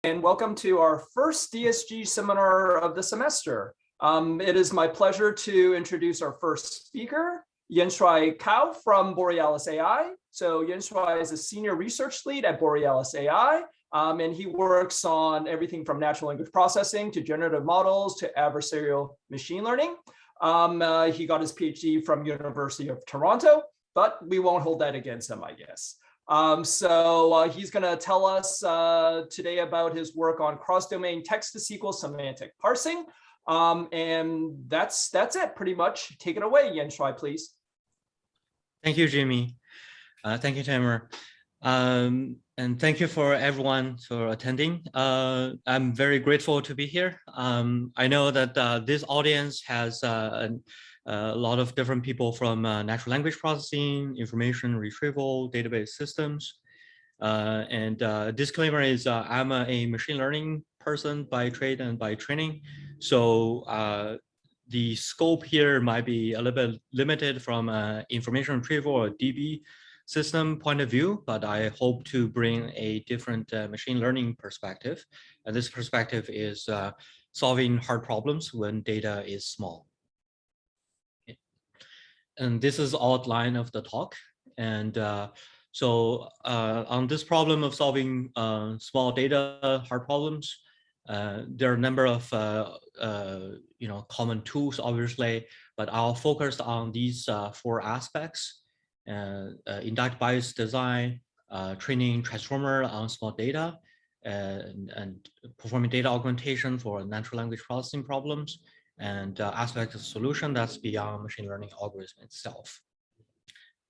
And welcome to our first DSG seminar of the semester. It is my pleasure to introduce our first speaker, Yanshuai from Borealis AI. So Yanshuai is a senior research lead at Borealis AI, and he works on everything from natural language processing to generative models to adversarial machine learning. He got his PhD from University of Toronto, but we won't hold that against him, I guess. He's going to tell us today about his work on cross-domain text-to-SQL semantic parsing. And that's it pretty much. Take it away, Yanshuai, please. Thank you, Jimmy. Thank you, Tamer. And thank you for everyone for attending. I'm very grateful to be here. I know that this audience has a lot of different people from natural language processing, information retrieval, database systems. Disclaimer is I'm a machine learning person by trade and by training. So the scope here might be a little bit limited from information retrieval or DB system point of view, but I hope to bring a different machine learning perspective. And this perspective is solving hard problems when data is small. And this is outline of the talk. And on this problem of solving small data hard problems, there are a number of common tools, obviously, but I'll focus on these four aspects: inductive bias design, training transformer on small data, and performing data augmentation for natural language processing problems, and aspect of solution that's beyond machine learning algorithm itself.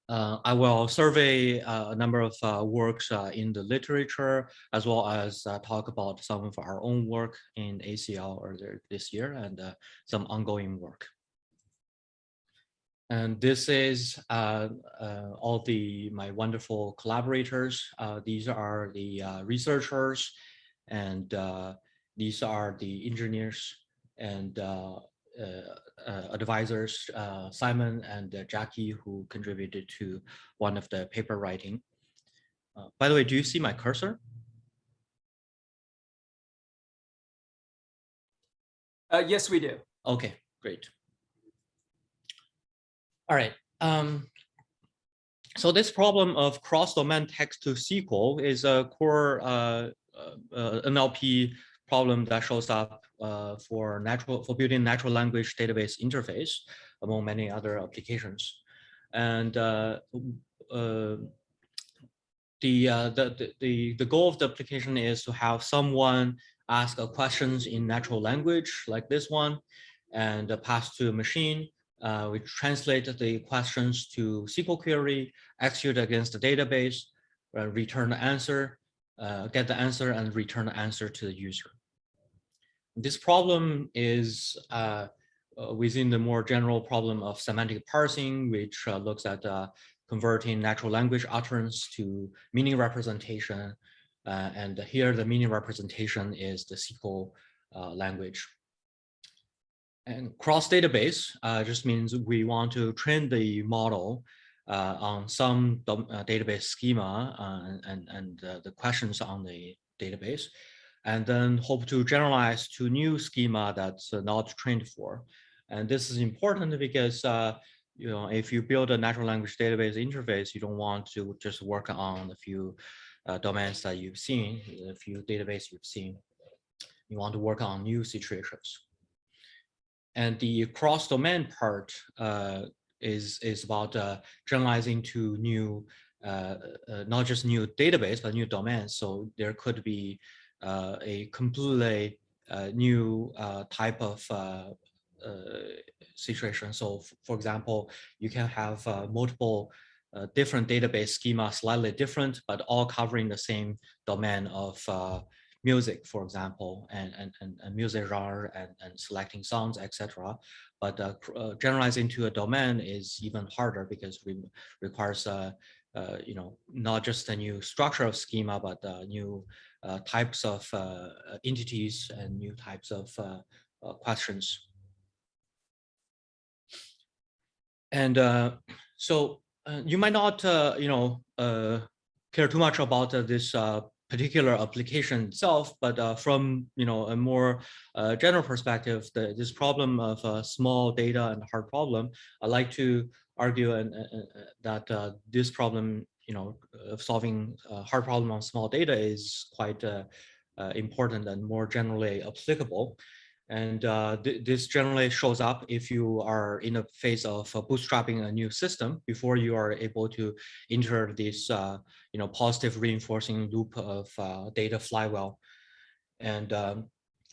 I will survey a number of works in the literature, as well as talk about some of our own work in ACL earlier this year and some ongoing work. And this is all my wonderful collaborators. These are the researchers, and these are the engineers and advisors, Simon and Jackie, who contributed to one of the paper writing. By the way, do you see my cursor? Yes, we do. Okay, great. All right. So this problem of cross-domain text-to-SQL is a core NLP problem that shows up for building natural language database interface, among many other applications. And the goal of the application is to have someone ask a questions in natural language like this one, and pass to a machine. We translate the questions to SQL query, execute against the database, return the answer, get the answer, and return the answer to the user. This problem is within the more general problem of semantic parsing, which looks at converting natural language utterance to meaning representation. And here the meaning representation is the SQL language. And cross database just means we want to train the model on some database schema and the questions on the database, and then hope to generalize to new schema that's not trained for. And this is important because if you build a natural language database interface, you don't want to just work on a few domains that you've seen, a few databases you've seen. You want to work on new situations. And the cross-domain part is about generalizing to new, not just new database, but new domains. So there could be a completely new type of situation. So for example, you can have multiple different database schemas, slightly different, but all covering the same domain of music, for example, and music genre and selecting songs, etc. But generalizing to a domain is even harder because it requires not just a new structure of schema, but new types of entities and new types of questions. And so you might not care too much about this particular application itself, but from a more general perspective, this problem of small data and hard problem, I like to argue that this problem, of solving a hard problem on small data is quite important and more generally applicable. And this generally shows up if you are in a phase of bootstrapping a new system before you are able to enter this positive reinforcing loop of data flywheel. And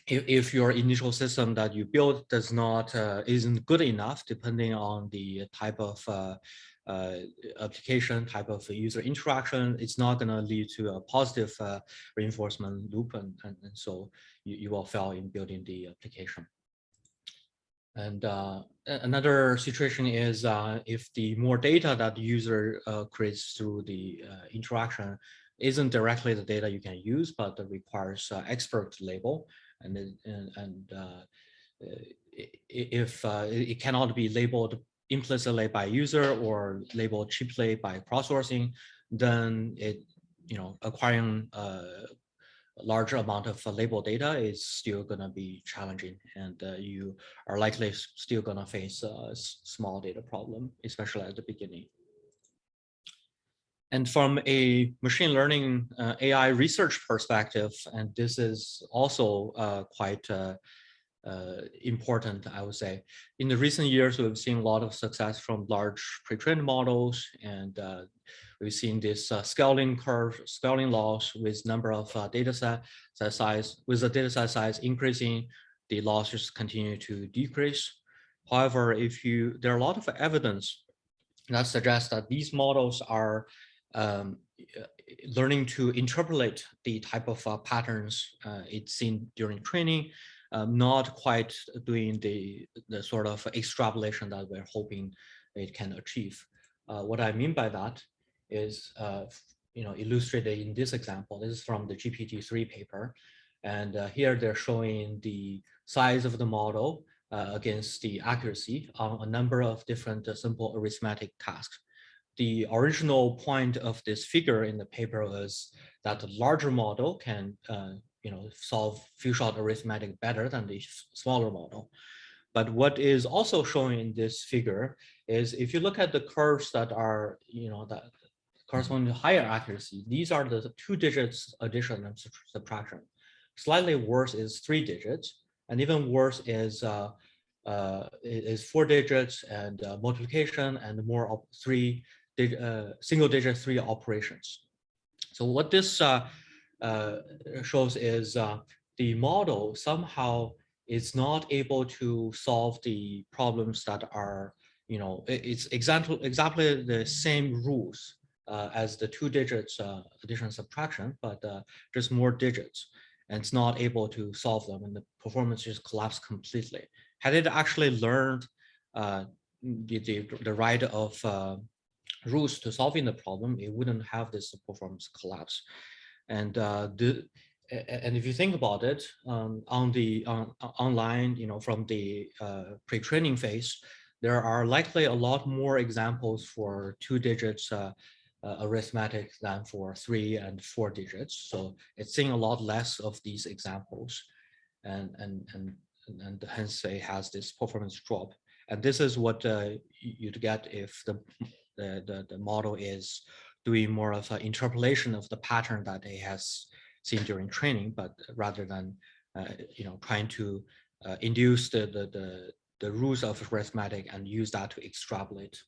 if your initial system that you build does not isn't good enough, depending on the type of application, type of user interaction, it's not going to lead to a positive reinforcement loop, and so you will fail in building the application. And another situation is if the more data that the user creates through the interaction isn't directly the data you can use, but requires expert label, and if it cannot be labeled implicitly by user or labeled cheaply by cross-sourcing, then acquiring a larger amount of label data is still going to be challenging, and you are likely still going to face a small data problem, especially at the beginning. And from a machine learning AI research perspective, and this is also quite important, I would say. In the recent years, we've seen a lot of success from large pre-trained models, and we've seen this scaling curve, scaling laws with number of data set size. With the data set size increasing, the losses continue to decrease. However, there are a lot of evidence that suggests that these models are learning to interpolate the type of patterns it's seen during training, not quite doing the sort of extrapolation that we're hoping it can achieve. What I mean by that is, illustrated in this example. This is from the GPT-3 paper, and here they're showing the size of the model against the accuracy on a number of different simple arithmetic tasks. The original point of this figure in the paper was that the larger model can solve few-shot arithmetic better than the smaller model. But what is also shown in this figure is if you look at the curves that are, that correspond to higher accuracy, these are the 2 digits addition and subtraction. Slightly worse is 3 digits, and even worse is 4 digits and multiplication, and more single digit 3 operations. So what this shows is the model somehow is not able to solve the problems that are, it's exactly the same rules as the 2 digits addition and subtraction, but just more digits, and it's not able to solve them, and the performance just collapsed completely. Had it actually learned the right of rules to solving the problem, it wouldn't have this performance collapse. And and if you think about it, online, from the pre-training phase, there are likely a lot more examples for 2 digits arithmetic than for 3 and 4 digits. So it's seeing a lot less of these examples, and hence it has this performance drop. And this is what you'd get if the model is doing more of an interpolation of the pattern that it has seen during training, but rather than trying to induce the rules of arithmetic and use that to extrapolate.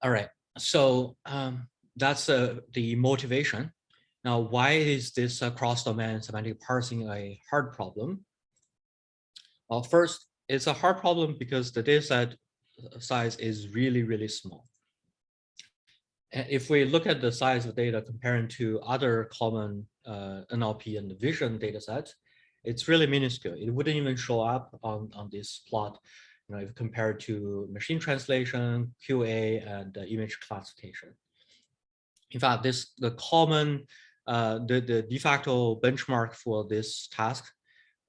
All right, so that's the motivation. Now, why is this cross-domain semantic parsing a hard problem? Well, first, it's a hard problem because the dataset size is really, really small. And if we look at the size of data comparing to other common NLP and vision datasets, it's really minuscule. It wouldn't even show up on this plot, if compared to machine translation, QA, and image classification. In fact, the common, the de facto benchmark for this task,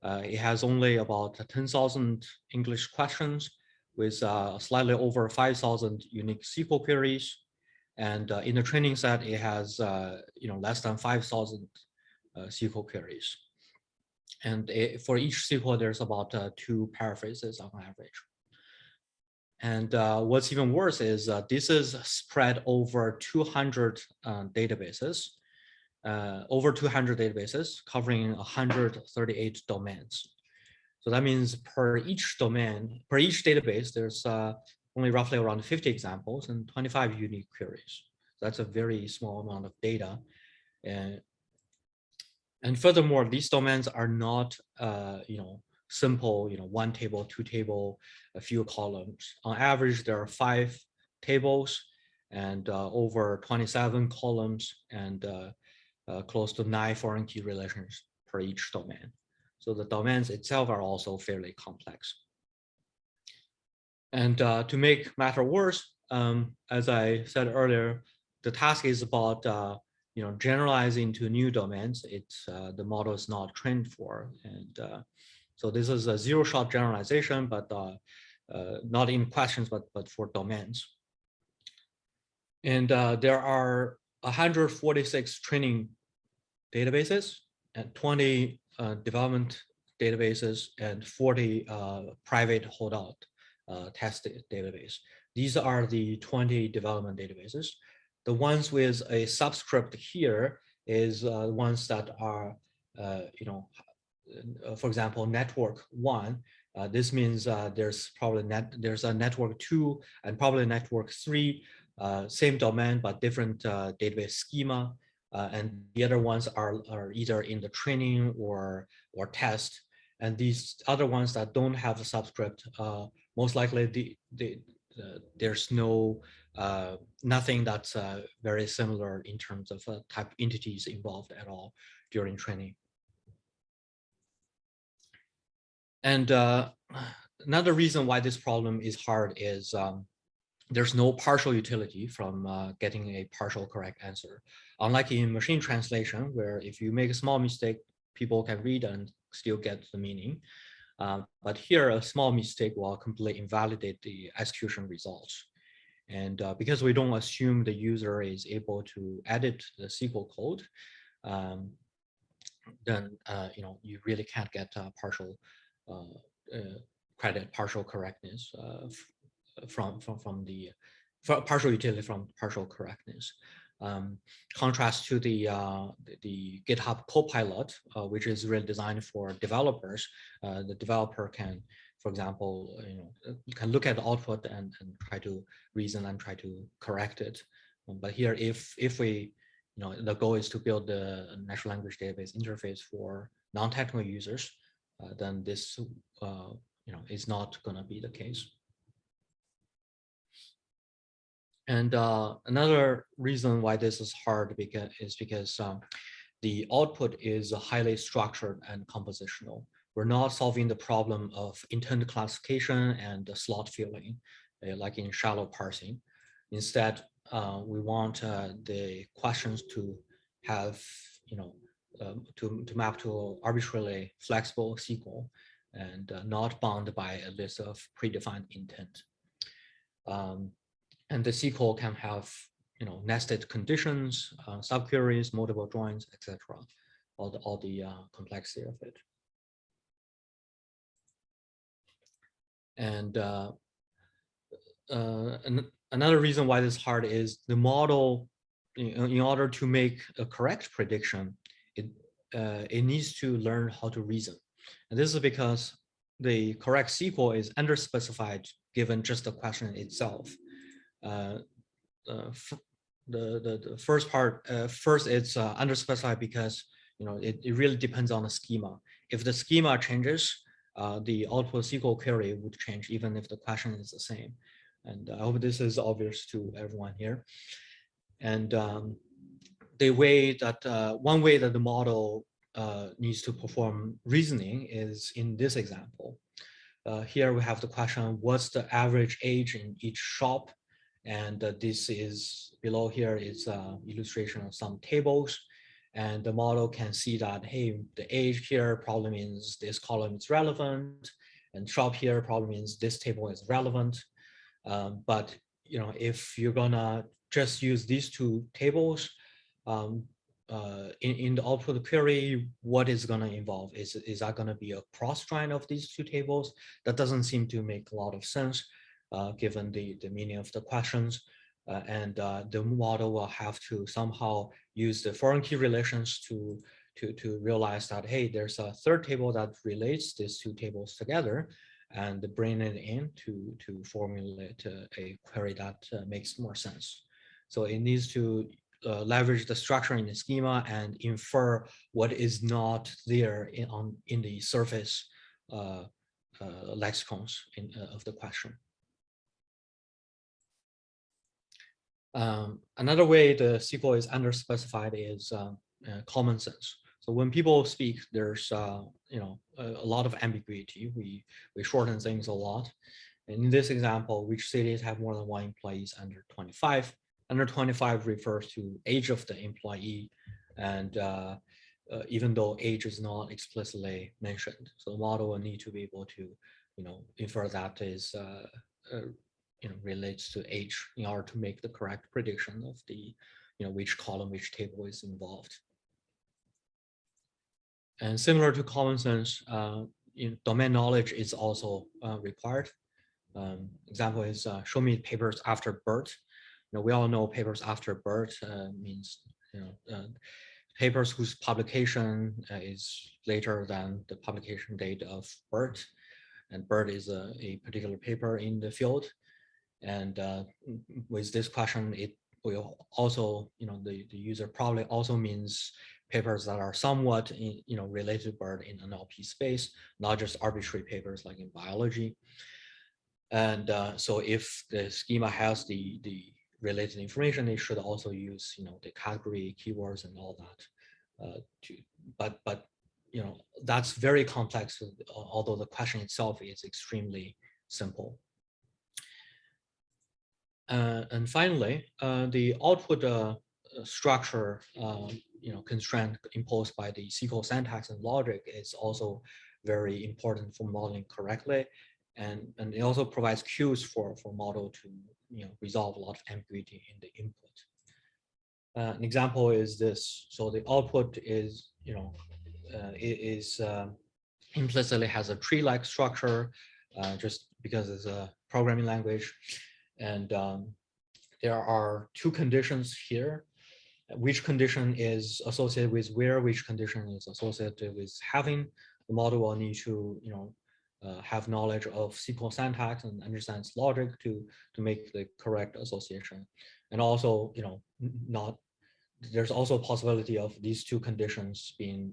it has only about 10,000 English questions with slightly over 5,000 unique SQL queries. And in the training set, it has less than 5,000 SQL queries. And for each SQL, there's about 2 paraphrases on average. And what's even worse is this is spread over 200 databases, covering 138 domains. So that means per each database, there's only roughly around 50 examples and 25 unique queries. So that's a very small amount of data. And furthermore, these domains are not, simple, 1 table, 2 table, a few columns. On average, there are 5 tables and over 27 columns and close to 9 foreign key relations per each domain. So the domains itself are also fairly complex. And to make matter worse, as I said earlier, the task is about generalizing to new domains. It's the model is not trained for, and so this is a zero-shot generalization, but not in questions, but for domains. And there are 146 training databases and 20 development databases and 40 private holdout test database. These are the 20 development databases. The ones with a subscript here is the ones that are, for example, network 1. This means there's a network 2 and probably network 3, same domain but different database schema. And the other ones are either in the training or test. And these other ones that don't have a subscript, most likely there's nothing that's very similar in terms of type entities involved at all during training. And another reason why this problem is hard is there's no partial utility from getting a partial correct answer. Unlike in machine translation, where if you make a small mistake, people can read and still get the meaning. But here, a small mistake will completely invalidate the execution results. And because we don't assume the user is able to edit the SQL code, then you really can't get partial partial correctness from the partial utility from partial correctness. Contrast to the GitHub Copilot, which is really designed for developers. The developer can, for example, you can look at the output and try to reason and try to correct it. But here, if we, the goal is to build the natural language database interface for non-technical users, then this, is not going to be the case. And another reason why this is hard is because the output is highly structured and compositional. We're not solving the problem of intent classification and slot filling, like in shallow parsing. Instead, we want the questions to have, to map to arbitrarily flexible SQL and not bound by a list of predefined intent. And the SQL can have, nested conditions, subqueries, multiple joins, etc. All the complexity of it. And another reason why this is hard is the model, in order to make a correct prediction, it needs to learn how to reason. And this is because the correct SQL is underspecified given just the question itself. The first part, first it's underspecified because it really depends on the schema. If the schema changes, the output SQL query would change even if the question is the same. And I hope this is obvious to everyone here. And the way that one way that the model needs to perform reasoning is in this example. Here we have the question: what's the average age in each shop? And this is below here is illustration of some tables. And the model can see that, hey, the age here probably means this column is relevant, and shop here probably means this table is relevant. But if you're gonna just use these two tables in the output query, what is gonna involve? Is that gonna be a cross join of these two tables? That doesn't seem to make a lot of sense given the meaning of the questions. And the model will have to somehow use the foreign key relations to realize that, hey, there's a third table that relates these two tables together, and bring it in to formulate a query that makes more sense. So it needs to leverage the structure in the schema and infer what is not there in the surface lexicons of the question. Another way the SQL is underspecified is common sense. So when people speak, there's a lot of ambiguity. We shorten things a lot. And in this example, which cities have more than one employees under 25? Under 25 refers to age of the employee, and even though age is not explicitly mentioned, so the model will need to be able to infer that is relates to age in order to make the correct prediction of the which column, which table is involved. And similar to common sense, domain knowledge is also required. Example is show me papers after birth. We all know papers after birth means papers whose publication is later than the publication date of birth, and birth is a particular paper in the field. And with this question, it will also, the user probably also means papers that are somewhat related to birth in NLP space, not just arbitrary papers like in biology. And so if the schema has the related information, it should also use the category, keywords, and all that. But that's very complex, although the question itself is extremely simple. And finally, the output structure constraint imposed by the SQL syntax and logic is also very important for modeling correctly. And it also provides cues for model to resolve a lot of ambiguity in the input. An example is this. So the output is implicitly has a tree-like structure, just because it's a programming language. And there are two conditions here. Which condition is associated with where, which condition is associated with having. The model will need to have knowledge of SQL syntax and understand its logic to make the correct association. And also, there's also a possibility of these two conditions being,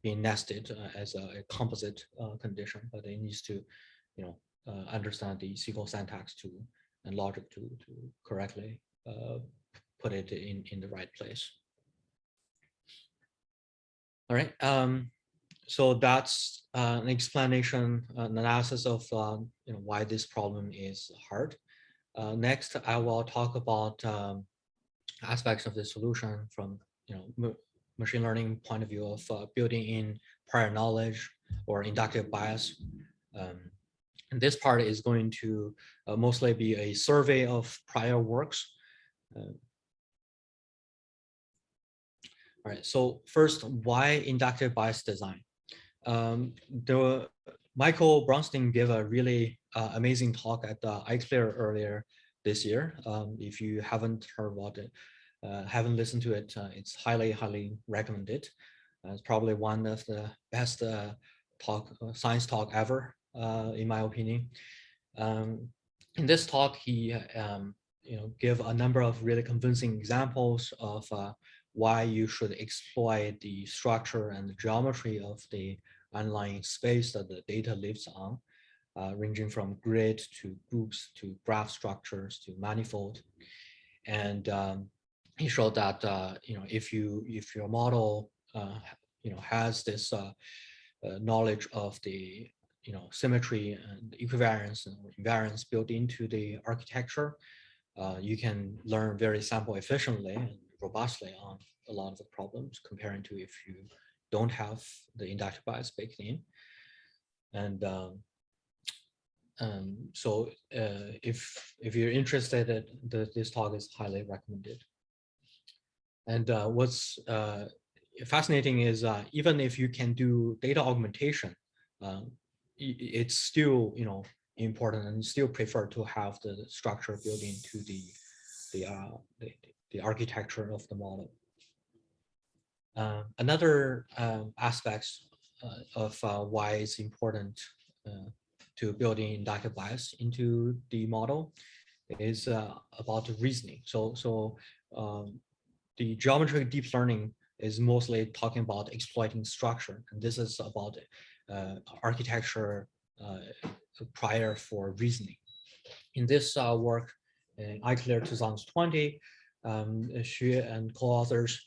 being nested as a composite condition, but it needs to, understand the SQL syntax and logic to correctly put it in the right place. All right. So that's an explanation, an analysis of why this problem is hard. Next, I will talk about aspects of the solution from machine learning point of view of building in prior knowledge or inductive bias. And this part is going to mostly be a survey of prior works. All right, so first, why inductive bias design? Michael Bronstein gave a really amazing talk at iClear earlier this year. If you haven't heard about it, haven't listened to it, it's highly recommended. It's probably one of the best science talk ever, in my opinion. In this talk, he gave a number of really convincing examples of why you should exploit the structure and the geometry of the underlying space that the data lives on, ranging from grid to groups to graph structures to manifold. And he showed that if your model has this knowledge of the symmetry and equivariance and invariance built into the architecture, you can learn very sample efficiently and robustly on a lot of the problems comparing to if you don't have the inductive bias baked in. And So if you're interested, this talk is highly recommended. And what's fascinating is even if you can do data augmentation, it's still important and still prefer to have the structure built into the architecture of the model. Another aspects of why it's important to build in inductive bias into the model is about reasoning. So the geometric deep learning is mostly talking about exploiting structure, and this is about architecture prior for reasoning. In this work, in iClear 2020, Xue and co-authors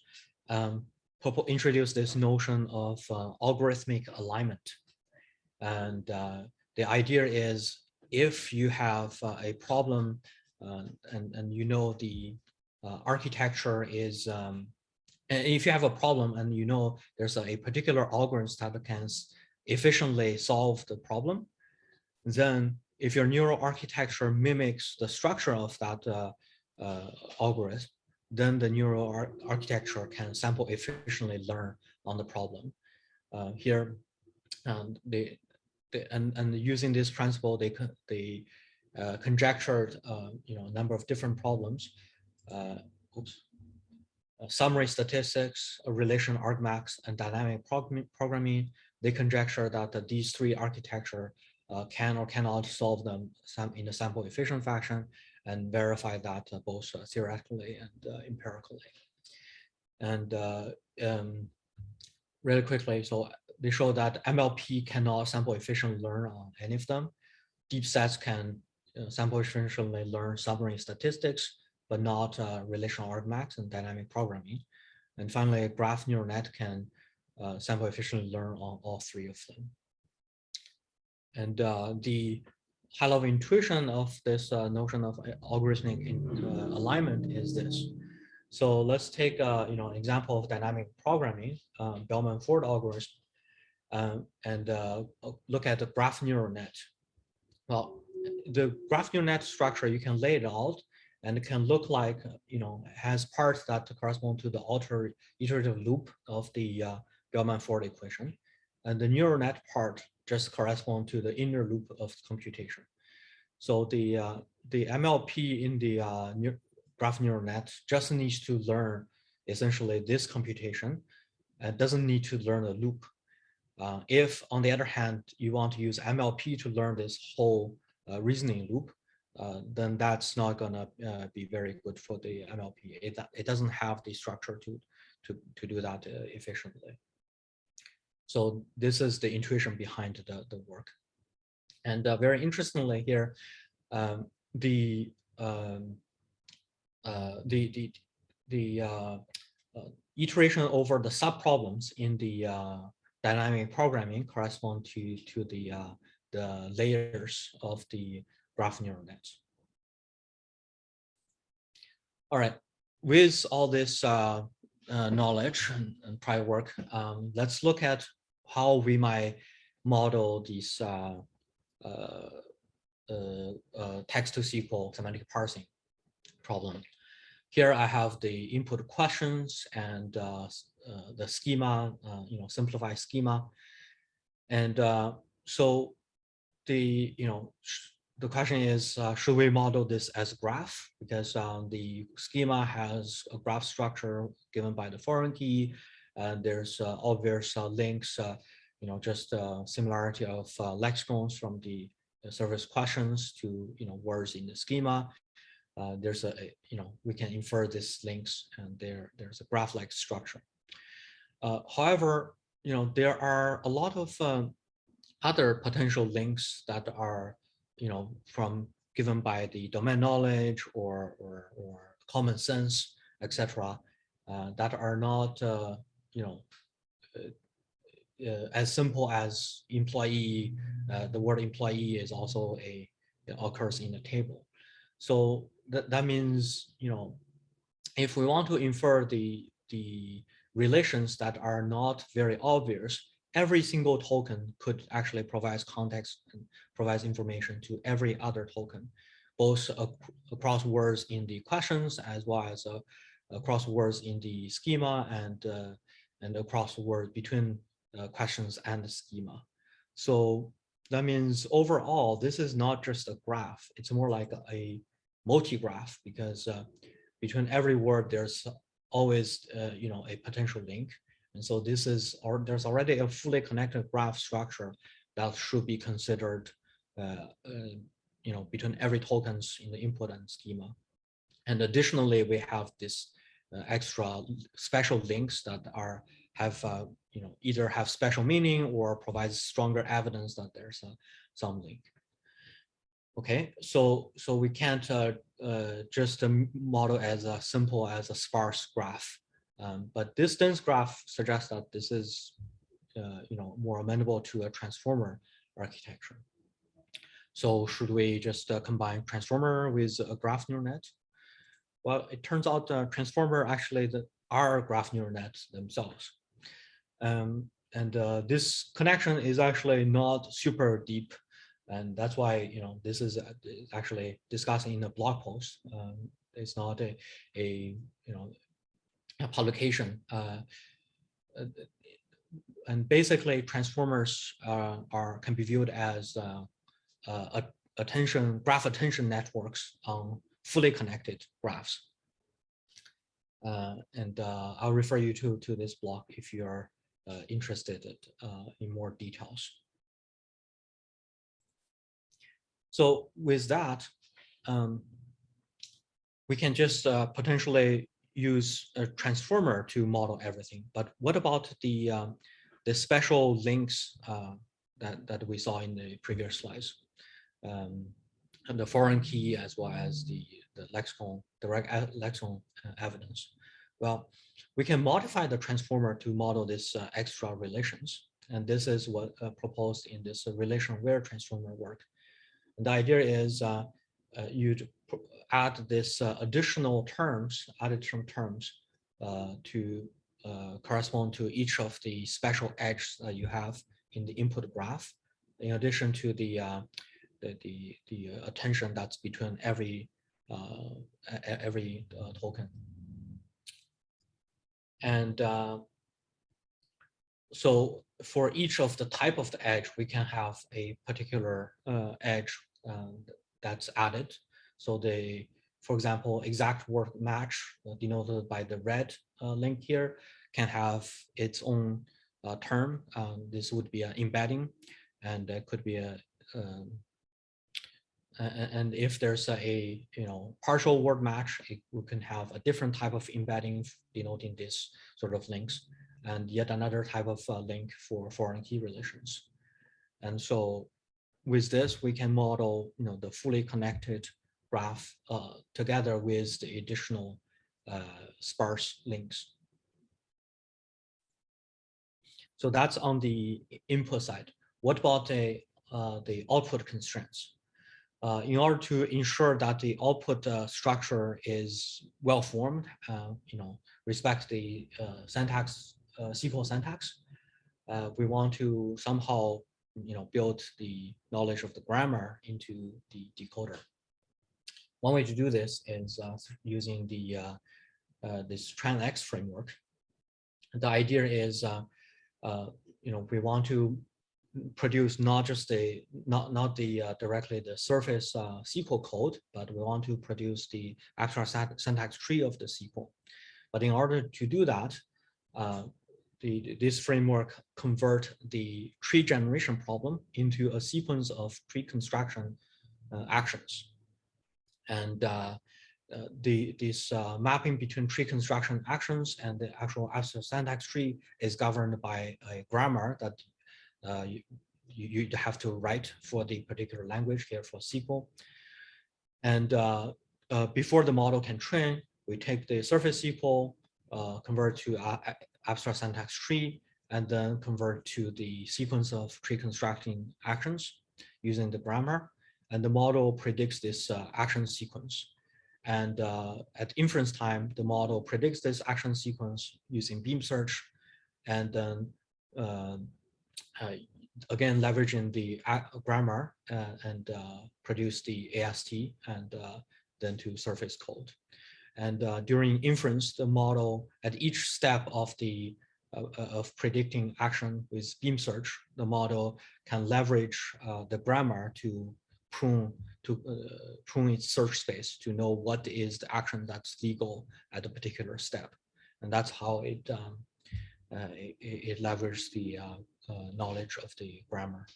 introduced this notion of algorithmic alignment. And the idea is if you have a problem and you know the architecture is, and if you have a problem and you know there's a particular algorithm that can efficiently solve the problem, then if your neural architecture mimics the structure of that algorithm, then the neural architecture can sample efficiently learn on the problem. Here, and using this principle, they conjectured a number of different problems. Summary statistics, relation argmax, and dynamic programming. They conjecture that these three architecture can or cannot solve them in a sample efficient fashion, and verify that both theoretically and empirically. And really quickly, so they show that MLP cannot sample efficiently learn on any of them. Deep sets can sample efficiently learn summary statistics, but not relational argmax and dynamic programming. And finally, a graph neural net can sample efficiently learn on all three of them. And the high-level intuition of this notion of algorithmic alignment is this. So let's take an example of dynamic programming, Bellman-Ford algorithm, and look at the graph neural net. Well, the graph neural net structure, you can lay it out, and it can look like, has parts that correspond to the outer iterative loop of the Bellman-Ford equation. And the neural net part just correspond to the inner loop of computation. So the MLP in the graph neural net just needs to learn essentially this computation and doesn't need to learn a loop. If, on the other hand, you want to use MLP to learn this whole reasoning loop, then that's not gonna be very good for the MLP. It doesn't have the structure to do that efficiently. So this is the intuition behind the work. And very interestingly here, the iteration over the subproblems in the dynamic programming correspond to the layers of the graph neural nets. All right, with all this knowledge and prior work, let's look at how we might model these text-to-SQL semantic parsing problem. Here I have the input questions and the schema, simplified schema. And so the question is, should we model this as a graph? Because the schema has a graph structure given by the foreign key, and there's obvious links, just similarity of lexicons from the service questions to words in the schema. There's we can infer these links, and there's a graph-like structure. However, there are a lot of other potential links that are from given by the domain knowledge or common sense, etc., that are not as simple as employee. The word employee is also occurs in the table. So that means if we want to infer the relations that are not very obvious every single token could actually provide context and provides information to every other token, both across words in the questions as well as across words in the schema and across words between questions and the schema. So that means overall, this is not just a graph. It's more like a multi-graph because between every word, there's always a potential link. And so this is, or there's already a fully connected graph structure that should be considered between every tokens in the input and schema. And additionally, we have this extra special links that have either have special meaning or provides stronger evidence that there's some link. Okay, so we can't just model as simple as a sparse graph, but this dense graph suggests that this is more amenable to a transformer architecture. So should we just combine transformer with a graph neural net? Well, it turns out transformer actually are graph neural nets themselves. This connection is actually not super deep. And that's why, this is actually discussing in a blog post. It's not a publication. And basically transformers can be viewed as graph attention networks on fully connected graphs. I'll refer you to this blog if you're interested in more details. So with that, we can just potentially use a transformer to model everything. But what about the special links that we saw in the previous slides? And the foreign key as well as the lexicon, direct lexicon evidence. Well, we can modify the transformer to model this extra relations. And this is what proposed in this relation-aware transformer work. And the idea is you'd add this additional terms, additional terms to correspond to each of the special edges that you have in the input graph, in addition to the attention that's between every token. And so for each of the type of the edge, we can have a particular edge that's added. So for example, exact word match denoted by the red link here can have its own term. This would be an embedding, and it could be and if there's a partial word match, we can have a different type of embedding denoting this sort of links, and yet another type of link for foreign key relations. And so with this, we can model the fully connected graph together with the additional sparse links. So that's on the input side. What about the output constraints? In order to ensure that the output structure is well formed, respect the syntax, SQL syntax, we want to somehow build the knowledge of the grammar into the decoder. One way to do this is using the this TrainX framework. The idea is we want to produce not just directly the surface SQL code, but we want to produce the actual syntax tree of the SQL. But in order to do that, this framework convert the tree generation problem into a sequence of tree construction actions. And this mapping between tree construction actions and the actual syntax tree is governed by a grammar that you have to write for the particular language here for SQL. And before the model can train, we take the surface SQL, convert to abstract syntax tree, and then convert to the sequence of tree constructing actions using the grammar. And the model predicts this action sequence. And at inference time, the model predicts this action sequence using beam search, and then again, leveraging the grammar and produce the AST and then to surface code. And during inference, the model at each step of the of predicting action with beam search, the model can leverage the grammar to prune its search space to know what is the action that's legal at a particular step, and that's how it leverages the knowledge of the grammar.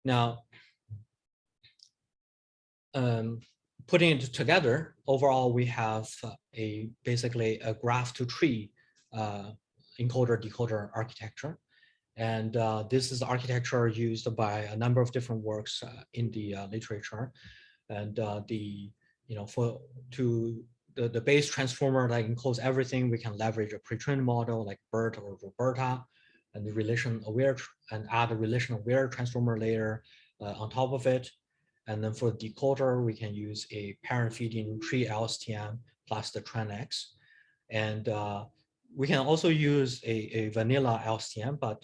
Now, putting it together, overall, we have basically a graph to tree encoder decoder architecture. And this is architecture used by a number of different works in the literature. And the base transformer that encodes everything, we can leverage a pre-trained model like BERT or Roberta, and the relation aware and add a relation aware transformer layer on top of it. And then for the decoder, we can use a parent feeding tree LSTM plus the TrainX. And we can also use a vanilla LSTM, but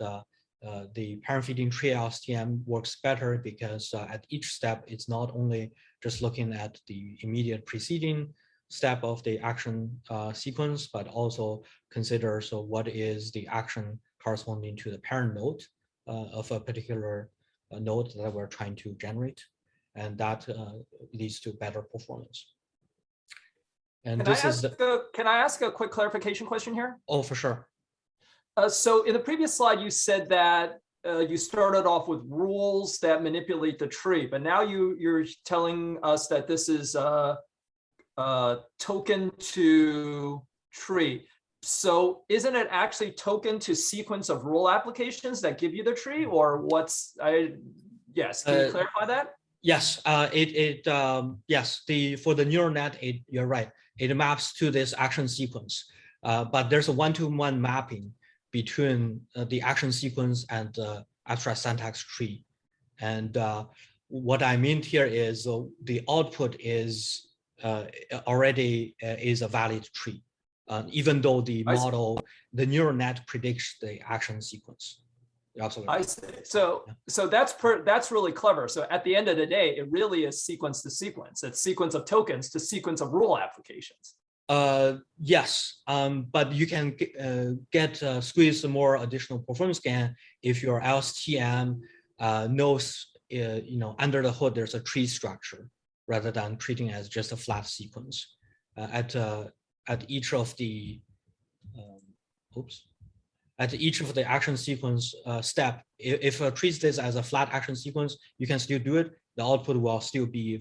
the parent feeding tree LSTM works better because at each step, it's not only just looking at the immediate preceding step of the action sequence, but also considers what is the action corresponding to the parent node of a particular node that we're trying to generate. And that leads to better performance. And can I ask a quick clarification question here? Oh, for sure. So in the previous slide, you said that you started off with rules that manipulate the tree, but now you're telling us that this is a token to tree. So isn't it actually token to sequence of rule applications that give you the tree, or what's yes, can you clarify that? Yes, yes. For the neural net, you're right. It maps to this action sequence, but there's a one-to-one mapping between the action sequence and the abstract syntax tree. And what I mean here is the output is already is a valid tree, even though the model, the neural net predicts the action sequence. Absolutely. I see. So that's really clever. So at the end of the day, it really is sequence to sequence. It's sequence of tokens to sequence of rule applications. Yes, but you can squeeze some more additional performance gain if your LSTM knows, under the hood there's a tree structure rather than treating it as just a flat sequence. At each of the at each of the action sequence step, if it treats this as a flat action sequence, you can still do it. The output will still be,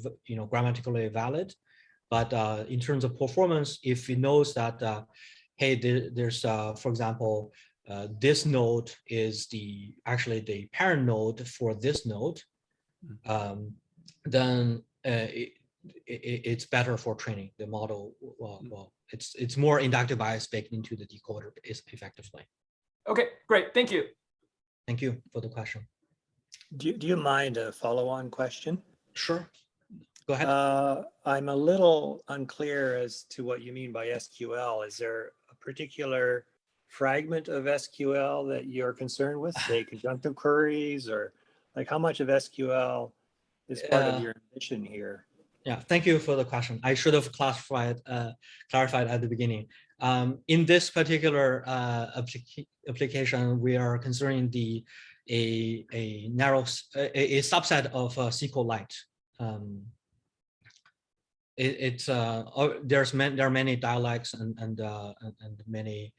grammatically valid. But in terms of performance, if it knows that, hey, there's, for example, this node is actually the parent node for this node, then it's better for training the model. Well, it's more inductive bias baked into the decoder effectively. Okay, great. Thank you. Thank you for the question. Do you mind a follow-on question? Sure. Go ahead. I'm a little unclear as to what you mean by SQL. Is there a particular fragment of SQL that you're concerned with, say conjunctive queries, or like how much of SQL is part of your mission here? Yeah, thank you for the question. I should have clarified at the beginning. In this particular application, we are considering a subset of SQLite. There are many dialects and many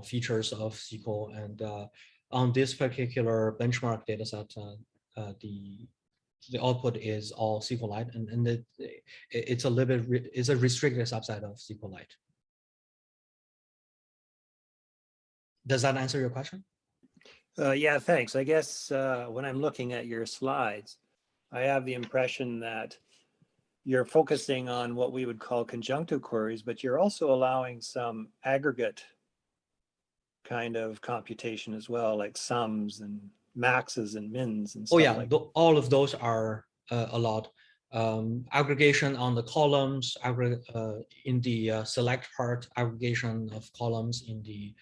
features of SQL, and on this particular benchmark dataset, the output is all SQLite, and it's a little bit it's a restricted subset of SQLite. Does that answer your question? Yeah, thanks. I guess when I'm looking at your slides, I have the impression that you're focusing on what we would call conjunctive queries, but you're also allowing some aggregate kind of computation as well, like sums and maxes and mins and stuff. Oh yeah, like all of those are allowed. Aggregation on the columns, in the select part, aggregation of columns in the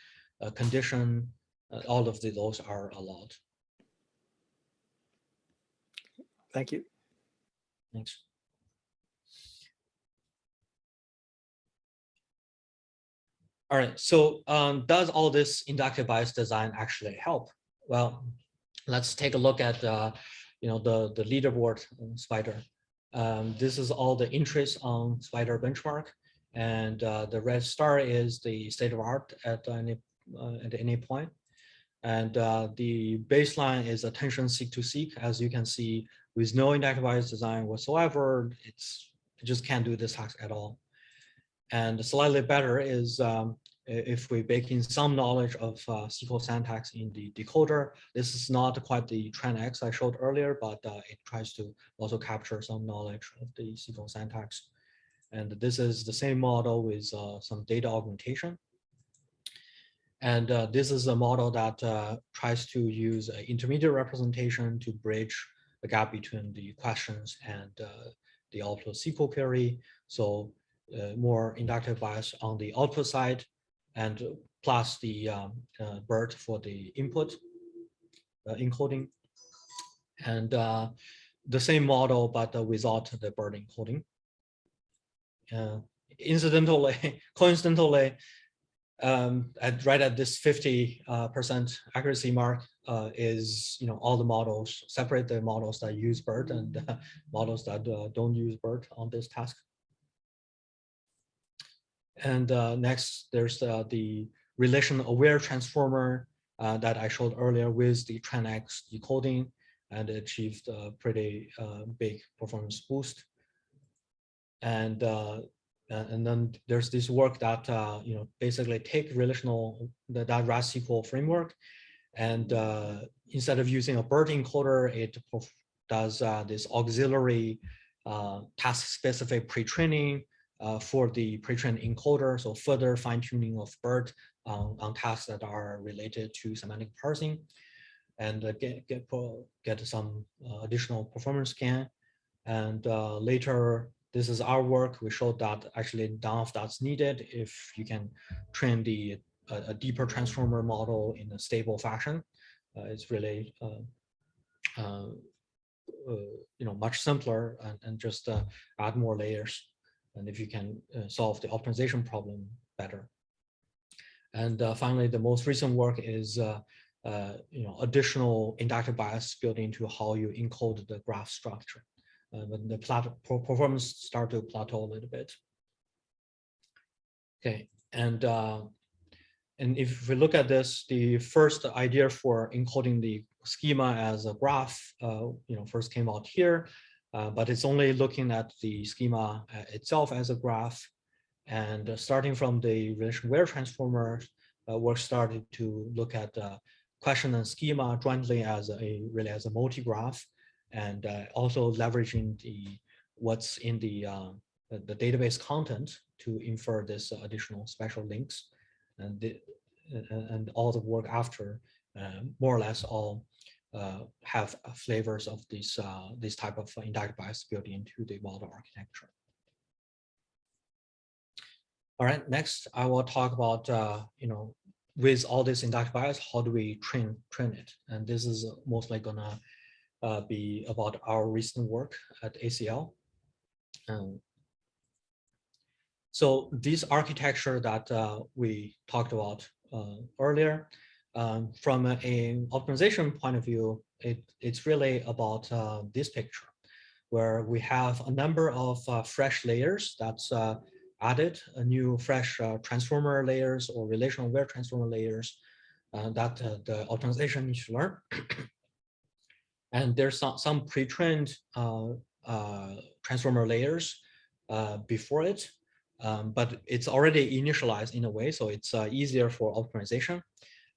condition, all of those are allowed. Thank you. Thanks. All right, so does all this inductive bias design actually help? Well, let's take a look at the leaderboard spider. This is all the entries on spider benchmark, and the red star is the state of art at any point. And the baseline is attention seek to seek. As you can see, with no inductive bias design whatsoever, it just can't do this task at all. And slightly better is if we bake in some knowledge of SQL syntax in the decoder. This is not quite the TrainX I showed earlier, but it tries to also capture some knowledge of the SQL syntax. And this is the same model with some data augmentation. And this is a model that tries to use an intermediate representation to bridge the gap between the questions and the output SQL query. So more inductive bias on the output side, and plus the BERT for the input encoding. And the same model, but without the BERT encoding. Coincidentally, right at this 50% accuracy mark is all the models, separate the models that use BERT and models that don't use BERT on this task. And next, there's the relation aware transformer that I showed earlier with the TrainX decoding, and achieved a pretty big performance boost. And then there's this work that basically take that RAS SQL framework, and instead of using a BERT encoder, it does this auxiliary task-specific pre-training for the pre-trained encoder, so further fine-tuning of BERT on tasks that are related to semantic parsing, and get some additional performance gain. And later, this is our work. We showed that actually none of that's needed if you can train a deeper transformer model in a stable fashion. It's really much simpler and just add more layers. And if you can solve the optimization problem better. And finally, the most recent work is additional inductive bias built into how you encode the graph structure. When the performance start to plateau a little bit. Okay, and if we look at this, the first idea for encoding the schema as a graph, first came out here, but it's only looking at the schema itself as a graph. And starting from the relation-aware transformer, work started to look at question and schema jointly as a multi-graph, and also leveraging what's in the database content to infer this additional special links, and all the work after more or less all have flavors of this type of inductive bias built into the model architecture. All right, next I will talk about with all this inductive bias, how do we train it? And this is mostly gonna be about our recent work at ACL. So this architecture that we talked about earlier, from an optimization point of view, it's really about this picture, where we have a number of fresh layers that's added, a new fresh transformer layers or relational-aware transformer layers that the optimization needs to learn. And there's some pre-trained transformer layers before it, but it's already initialized in a way, so it's easier for optimization.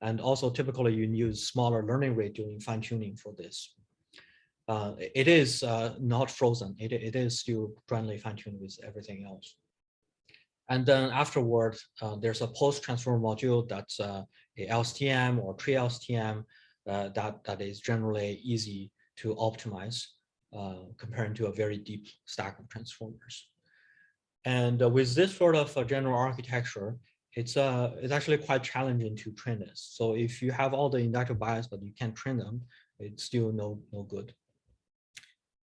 And also typically you use smaller learning rate during fine-tuning for this. It is not frozen, it is still jointly fine-tuned with everything else. And then afterward, there's a post-transformer module that's a LSTM or tree-LSTM that is generally easy to optimize comparing to a very deep stack of transformers. And with this sort of general architecture, it's actually quite challenging to train this. So if you have all the inductive bias, but you can't train them, it's still no good.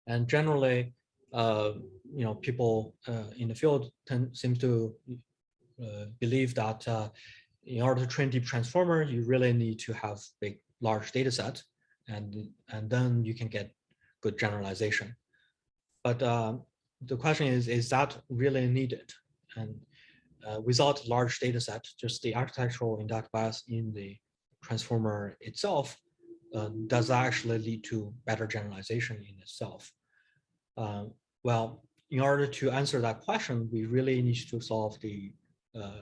And generally, people in the field seem to believe that in order to train deep transformer, you really need to have large data set, and then you can get good generalization. But the question is that really needed? And without large data set, just the architectural inductive bias in the transformer itself, does that actually lead to better generalization in itself? Well, in order to answer that question, we really need to solve the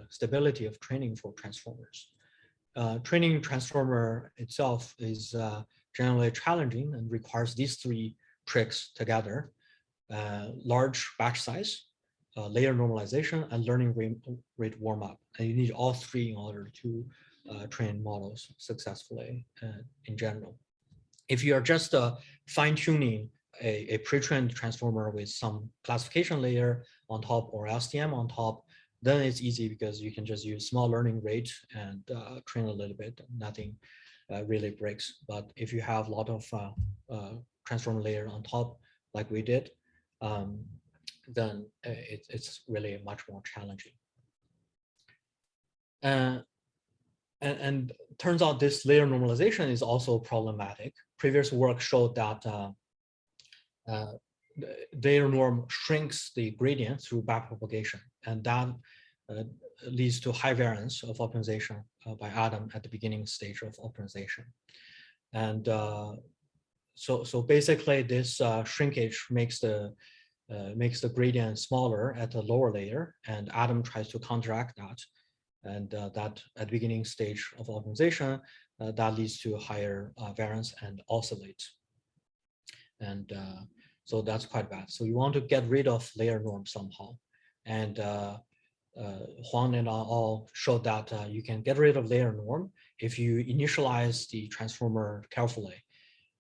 stability of training for transformers. Training transformer itself is generally challenging and requires these three tricks together: large batch size, layer normalization, and learning rate warm-up. And you need all three in order to train models successfully in general. If you are just fine-tuning a pre-trained transformer with some classification layer on top or LSTM on top, then it's easy because you can just use small learning rate and train a little bit. Nothing really breaks. But if you have a lot of transformer layer on top, like we did, then it's really much more challenging. And turns out this layer normalization is also problematic. Previous work showed that layer norm shrinks the gradient through backpropagation, and that leads to high variance of optimization by Adam at the beginning stage of optimization. And so basically this shrinkage makes the gradient smaller at the lower layer, and Adam tries to counteract that. And that at the beginning stage of optimization, that leads to higher variance and oscillate. And so that's quite bad. So you want to get rid of layer norm somehow. And Huang and all showed that you can get rid of layer norm if you initialize the transformer carefully.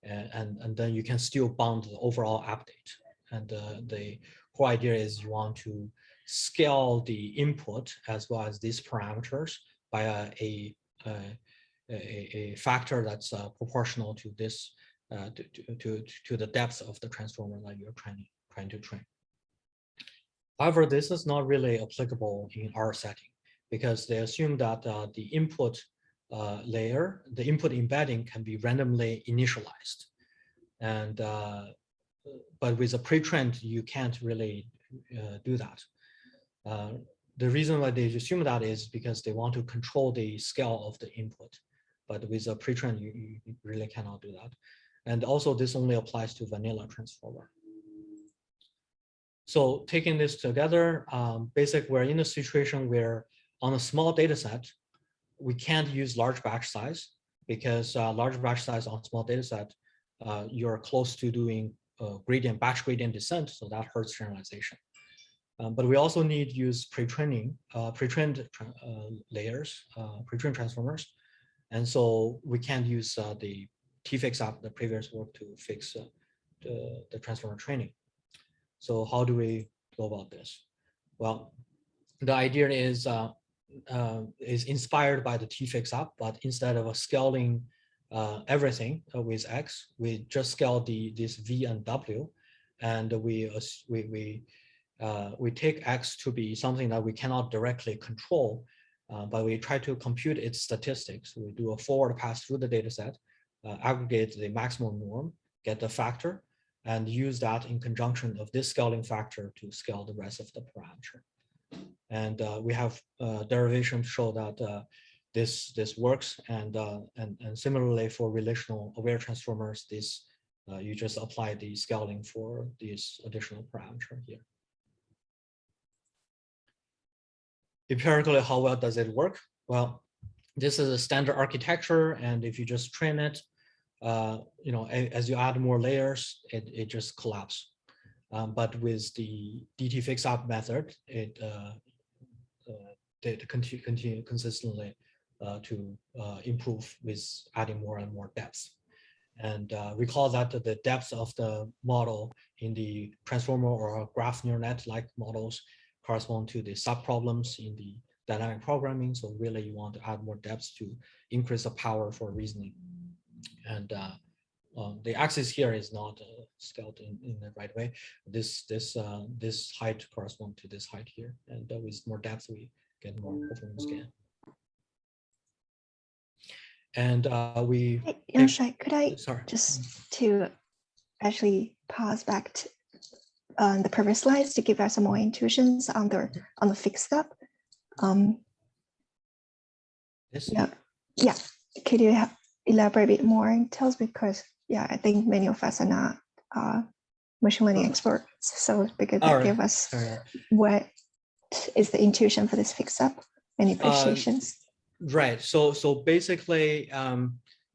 And then you can still bound the overall update. And the whole idea is you want to scale the input as well as these parameters by a factor that's proportional to this to the depth of the transformer that you're trying to train. However, this is not really applicable in our setting because they assume that the input layer, the input embedding, can be randomly initialized, and but with a pre-trained, you can't really do that. The reason why they assume that is because they want to control the scale of the input, but with a pre-trained, you really cannot do that. And also, this only applies to vanilla transformer. So taking this together, basically, we're in a situation where on a small data set, we can't use large batch size because large batch size on small data set, you're close to doing batch gradient descent, so that hurts generalization. But we also need to use pre-trained layers, pre-trained transformers. And so we can't use the T-fix app, the previous work, to fix the transformer training. So how do we go about this? Well, the idea is inspired by the T-fix app, but instead of scaling everything with X, we just scale this V and W, and we take X to be something that we cannot directly control, but we try to compute its statistics. We do a forward pass through the data set, aggregate the maximum norm, get the factor, and use that in conjunction of this scaling factor to scale the rest of the parameter. And we have derivation to show that this works, and similarly for relational aware transformers, you just apply the scaling for this additional parameter here. Empirically, how well does it work? Well, this is a standard architecture, and if you just train it, as you add more layers, it just collapses. But with the DT fix up method, it continue consistently to improve with adding more and more depth. And recall that the depth of the model in the transformer or graph neural net like models correspond to the subproblems in the dynamic programming. So really you want to add more depth to increase the power for reasoning. And the axis here is not scaled in the right way. This height corresponds to this height here. And with more depth, we get more performance gain. And we Yanshuai, could I sorry. just to actually pause back to the previous slides to give us some more intuitions on the fixed up? Yes. Yeah. Could you elaborate a bit more in details? Because yeah, I think many of us are not machine learning experts, so because that give us what is the intuition for this fixed up, any appreciations. Right. So basically,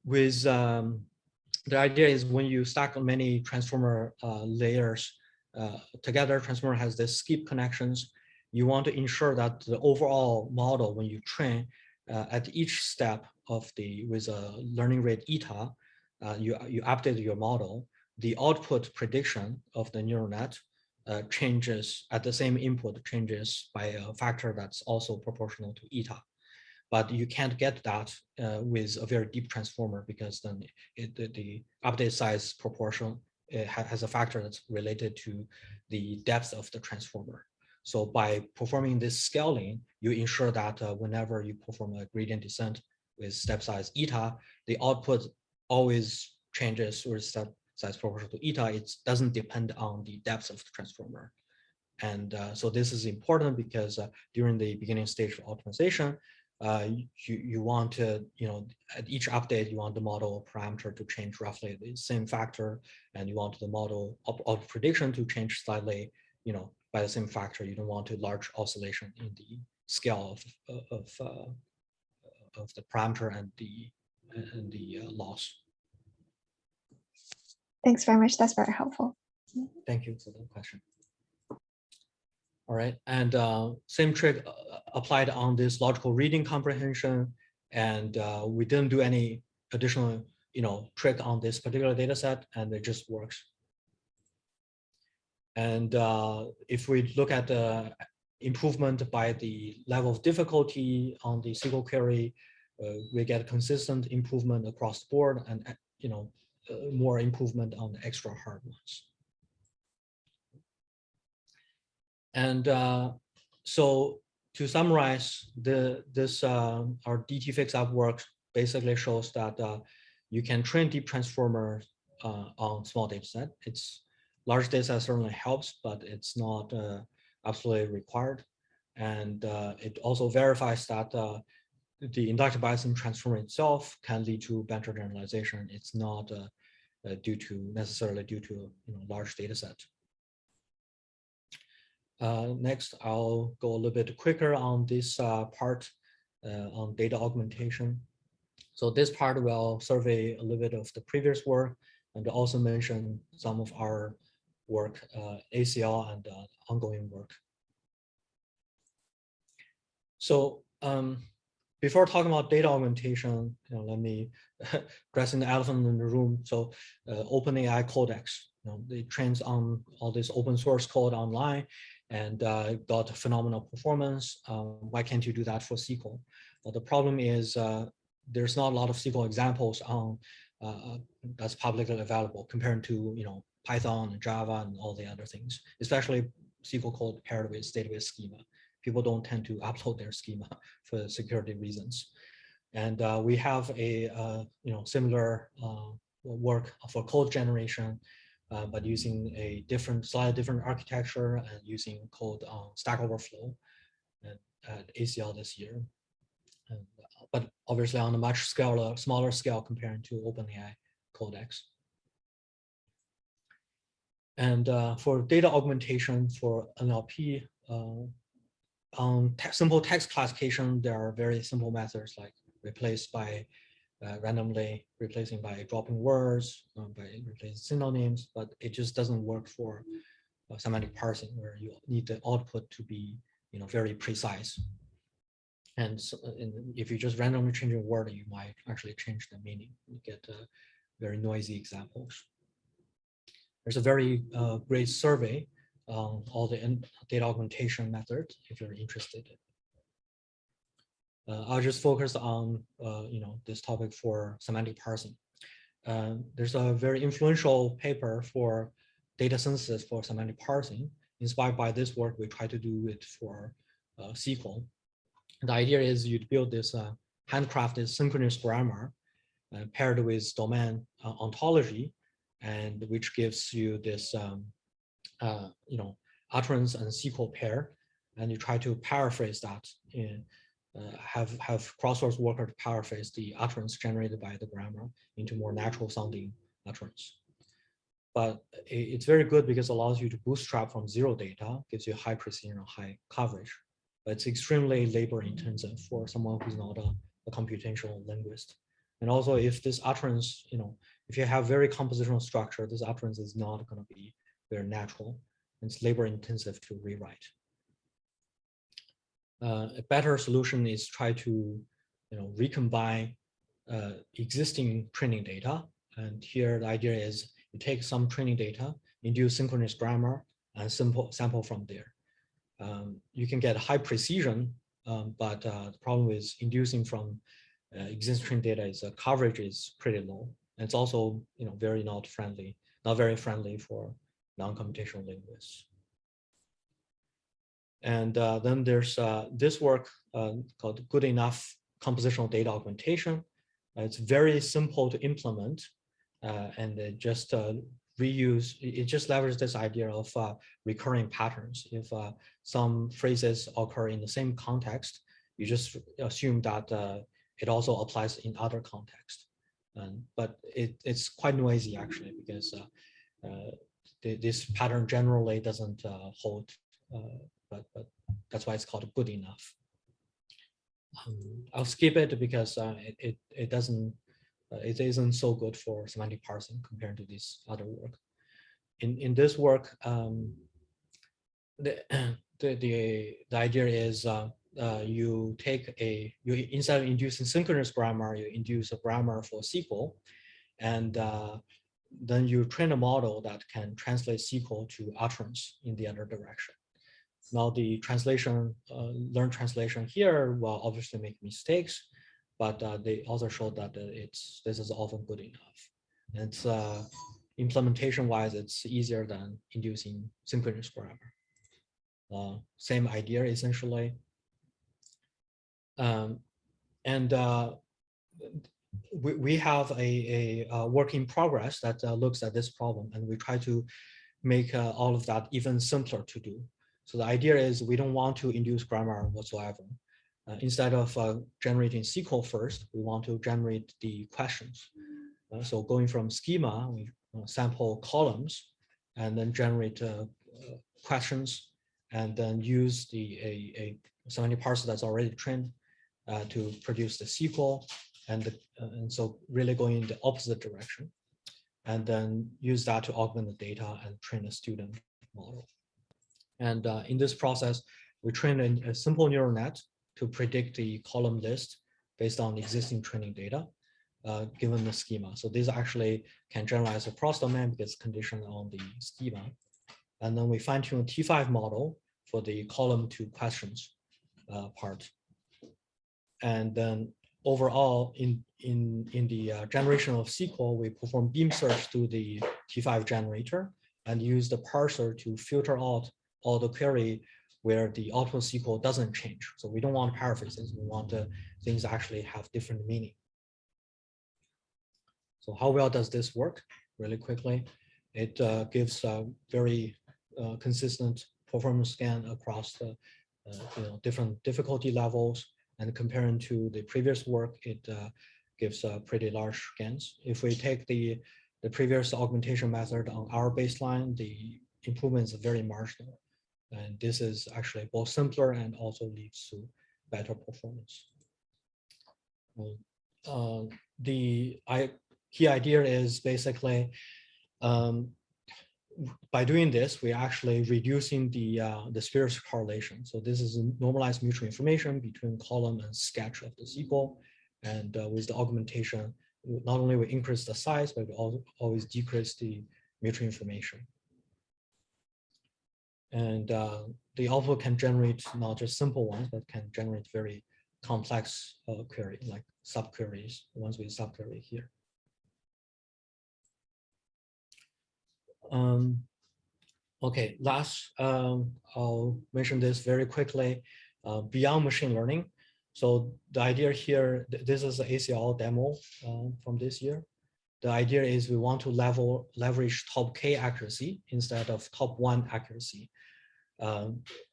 with the idea is when you stack many transformer layers together, transformer has this skip connections. You want to ensure that the overall model, when you train at each step of with a learning rate eta, you update your model. The output prediction of the neural net changes at the same input, changes by a factor that's also proportional to eta. But you can't get that with a very deep transformer, because then the update size proportion has a factor that's related to the depth of the transformer. So by performing this scaling, you ensure that whenever you perform a gradient descent with step size eta, the output always changes with step size proportional to eta. It doesn't depend on the depth of the transformer. And so this is important because during the beginning stage of optimization, you want to, at each update, you want the model parameter to change roughly the same factor, and you want the model of prediction to change slightly, by the same factor. You don't want a large oscillation in the scale of the parameter and the loss. Thanks very much. That's very helpful. Thank you for the question. All right, and same trick applied on this logical reading comprehension, and we didn't do any additional, trick on this particular data set, and it just works. And if we look at the improvement by the level of difficulty on the SQL query, we get consistent improvement across the board, and more improvement on the extra hard ones. And so to summarize, our DT fix-up work basically shows that you can train deep transformers on small data set. It's large data set certainly helps, but it's not absolutely required. And it also verifies that the inductive Bayesian transformer itself can lead to better generalization. It's not necessarily due to large data set. Next, I'll go a little bit quicker on this part on data augmentation. So this part will survey a little bit of the previous work and also mention some of our work, ACL and ongoing work. So before talking about data augmentation, let me address the elephant in the room. So OpenAI Codex, they trains on all this open source code online and got phenomenal performance. Why can't you do that for SQL? Well, the problem is there's not a lot of SQL examples on that's publicly available compared to Python and Java and all the other things, especially SQL code paired with database schema. People don't tend to upload their schema for security reasons. And we have a similar work for code generation, but using a slightly different architecture and using code on Stack Overflow at ACL this year. But obviously on a much smaller scale compared to OpenAI Codex. And for data augmentation for NLP, on simple text classification, there are very simple methods like randomly replacing by dropping words, by replacing synonyms, but it just doesn't work for semantic parsing, where you need the output to be very precise. And so, if you just randomly change a word, you might actually change the meaning. You get very noisy examples. There's a very great survey on all the data augmentation methods if you're interested. I'll just focus on this topic for semantic parsing. There's a very influential paper for data synthesis for semantic parsing. Inspired by this work, we try to do it for SQL. The idea is you'd build this handcrafted synchronous grammar paired with domain ontology, and which gives you this utterance and SQL pair, and you try to paraphrase that in have crosswords worker to paraphrase the utterance generated by the grammar into more natural sounding utterance. But it's very good because it allows you to bootstrap from zero data, gives you high precision and high coverage. But it's extremely labor intensive for someone who's not a computational linguist. And also if this utterance, if you have very compositional structure, this utterance is not going to be very natural. It's labor intensive to rewrite. A better solution is try to recombine existing training data. And here the idea is you take some training data, induce synchronous grammar, and sample from there. You can get high precision, but the problem with inducing from existing data is coverage is pretty low. And it's also not very friendly for non-computational linguists. And then there's this work called Good Enough Compositional Data Augmentation. It's very simple to implement, and it just leverages this idea of recurring patterns. If some phrases occur in the same context, you just assume that it also applies in other contexts. But it's quite noisy actually, because this pattern generally doesn't hold, but that's why it's called good enough. I'll skip it because it isn't so good for semantic parsing compared to this other work. In this work, the idea is you instead of inducing synchronous grammar, you induce a grammar for SQL, and then you train a model that can translate SQL to utterance in the other direction. Now the translation, learned translation here will obviously make mistakes, but they also showed that this is often good enough. And it's implementation-wise, it's easier than inducing synchronous grammar. Same idea essentially. We have a work in progress that looks at this problem, and we try to make all of that even simpler to do. So the idea is we don't want to induce grammar whatsoever. Instead of generating SQL first, we want to generate the questions. So going from schema, we sample columns and then generate questions, and then use a semantic parser that's already trained to produce the SQL, and so really going in the opposite direction, and then use that to augment the data and train a student model. And in this process, we train a simple neural net to predict the column list based on existing training data, given the schema. So this actually can generalize across domain because it's conditioned on the schema. And then we fine-tune a T5 model for the column to questions part. And then overall, in the generation of SQL, we perform beam search through the T5 generator and use the parser to filter out all the query where the output SQL doesn't change. So we don't want paraphrases. We want things actually have different meaning. So how well does this work? Really quickly, it gives a very consistent performance scan across the different difficulty levels. And comparing to the previous work, it gives pretty large scans. If we take the previous augmentation method on our baseline, the improvement is very marginal. And this is actually both simpler and also leads to better performance. The key idea is basically, by doing this, we're actually reducing the spurious correlation. So this is a normalized mutual information between column and sketch of the SQL. And with the augmentation, not only we increase the size, but we always decrease the mutual information. And the output can generate not just simple ones, but can generate very complex query, like subqueries, ones with subquery here. Okay, last, I'll mention this very quickly, beyond machine learning. So the idea here, this is the ACL demo from this year. The idea is we want to leverage top K accuracy instead of top 1 accuracy.